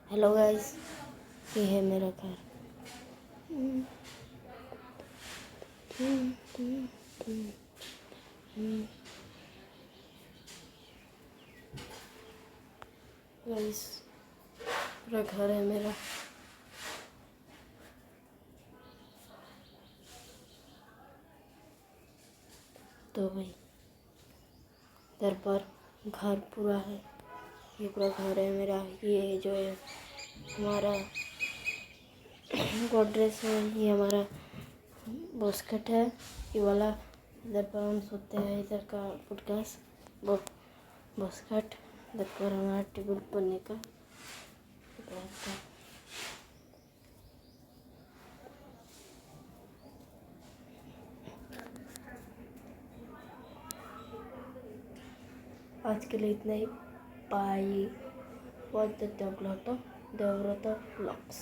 Hello guys, ये है मेरा घर। गाइस, पूरा घर है मेरा। तो भाई इधर पर घर पूरा है। ये पूरा घर है मेरा। ये जो है हमारा गोदरेज है, ये हमारा बास्केट है, ये वाला। इधर पर हम सोते हैं, इधर का पुटकास बास्केट। इधर पर हमारा टेबल पढ़ने का रहता है। आज के लिए इतना ही। बाय। बहुत देवव्रत व्लॉग्स।